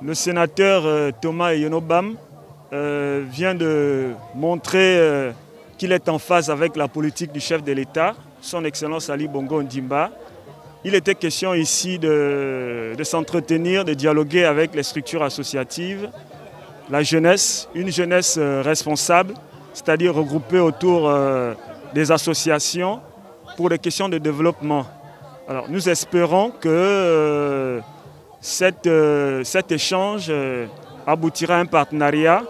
Le sénateur Thomas Yonobam vient de montrer qu'il est en phase avec la politique du chef de l'État, son Excellence Ali Bongo Ondimba. Il était question ici de s'entretenir, de dialoguer avec les structures associatives, la jeunesse, une jeunesse responsable, c'est-à-dire regroupée autour des associations pour des questions de développement. Alors, nous espérons que cet échange aboutira à un partenariat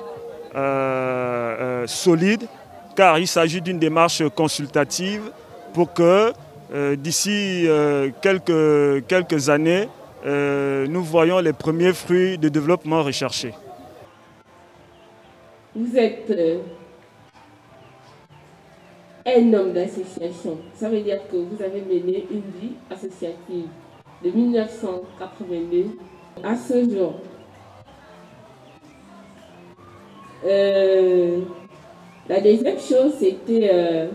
solide, car il s'agit d'une démarche consultative pour que d'ici quelques années, nous voyons les premiers fruits de développement recherchés. Vous êtes un homme d'association. Ça veut dire que vous avez mené une vie associative de 1982 à ce jour. La deuxième chose, c'était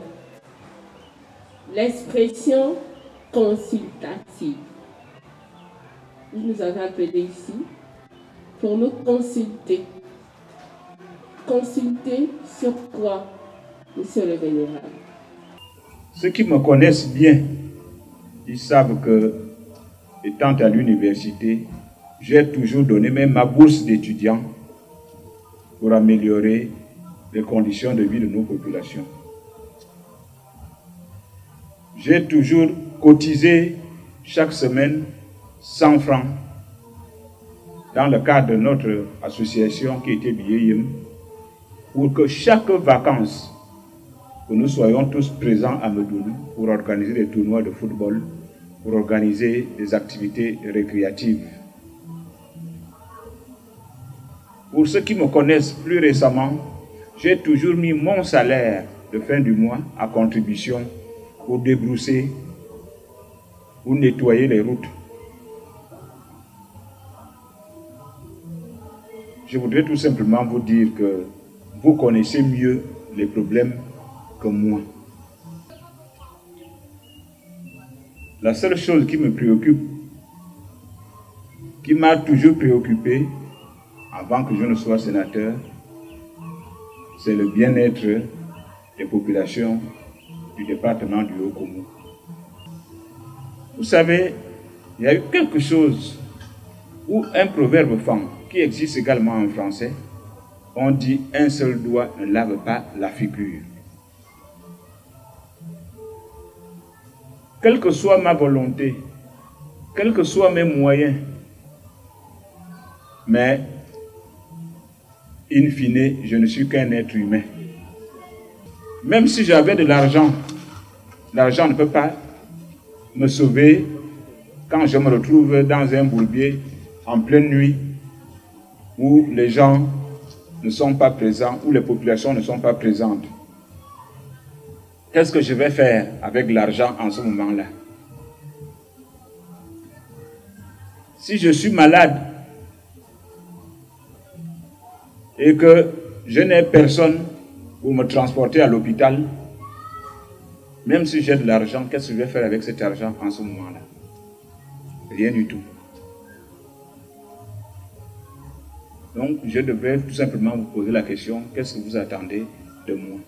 l'expression consultative. Vous nous avez appelés ici pour nous consulter. Consulter sur quoi, monsieur le vénérable? Ceux qui me connaissent bien, ils savent que, étant à l'université, j'ai toujours donné même ma bourse d'étudiant pour améliorer les conditions de vie de nos populations. J'ai toujours cotisé chaque semaine 100 francs dans le cadre de notre association qui était BIEM pour que chaque vacances, que nous soyons tous présents à Medoune pour organiser des tournois de football, pour organiser des activités récréatives. Pour ceux qui me connaissent plus récemment, j'ai toujours mis mon salaire de fin du mois à contribution pour débrousser, pour nettoyer les routes. Je voudrais tout simplement vous dire que vous connaissez mieux les problèmes que moi. La seule chose qui me préoccupe, qui m'a toujours préoccupé avant que je ne sois sénateur, c'est le bien-être des populations du département du Haut-Koumou. Vous savez, il y a eu quelque chose, ou un proverbe femme qui existe également en français. On dit « un seul doigt ne lave pas la figure ». Quelle que soit ma volonté, quels que soient mes moyens, mais, in fine, je ne suis qu'un être humain. Même si j'avais de l'argent, l'argent ne peut pas me sauver quand je me retrouve dans un bourbier en pleine nuit où les gens ne sont pas présents, où les populations ne sont pas présentes. Qu'est-ce que je vais faire avec l'argent en ce moment-là? Si je suis malade et que je n'ai personne pour me transporter à l'hôpital, même si j'ai de l'argent, qu'est-ce que je vais faire avec cet argent en ce moment-là? Rien du tout. Donc, je devrais tout simplement vous poser la question, qu'est-ce que vous attendez de moi?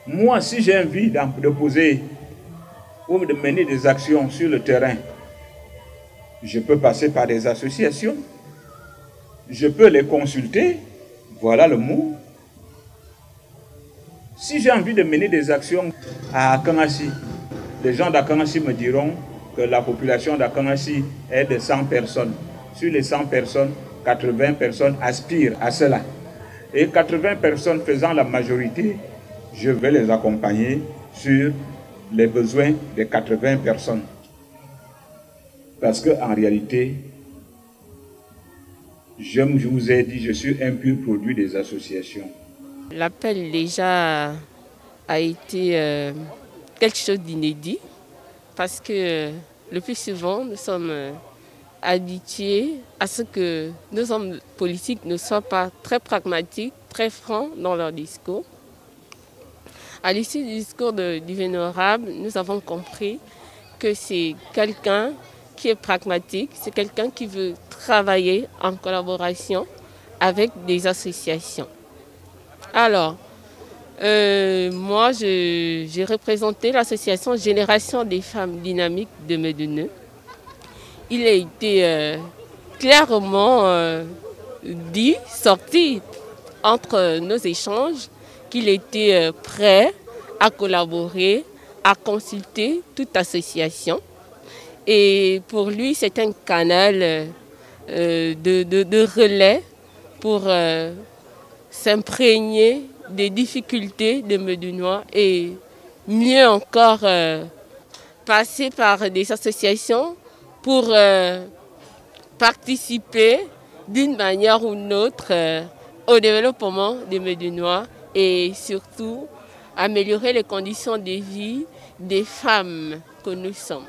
Moi, si j'ai envie de poser ou de mener des actions sur le terrain, je peux passer par des associations, je peux les consulter, voilà le mot. Si j'ai envie de mener des actions à Akangassi, les gens d'Akangassi me diront que la population d'Akangassi est de 100 personnes. Sur les 100 personnes, 80 personnes aspirent à cela. Et 80 personnes faisant la majorité, je vais les accompagner sur les besoins des 80 personnes. Parce qu'en réalité, je vous ai dit, je suis un pur produit des associations. L'appel déjà a été quelque chose d'inédit parce que le plus souvent, nous sommes habitués à ce que nos hommes politiques ne soient pas très pragmatiques, très francs dans leur discours. À l'issue du discours du vénérable, nous avons compris que c'est quelqu'un qui est pragmatique, c'est quelqu'un qui veut travailler en collaboration avec des associations. Alors, moi, j'ai représenté l'association Génération des femmes dynamiques de Méduneux. Il a été clairement sorti entre nos échanges qu'il était prêt à collaborer, à consulter toute association. Et pour lui, c'est un canal de relais pour s'imprégner des difficultés des Médunois et mieux encore passer par des associations pour participer d'une manière ou d'une autre au développement des Médunois et surtout améliorer les conditions de vie des femmes que nous sommes.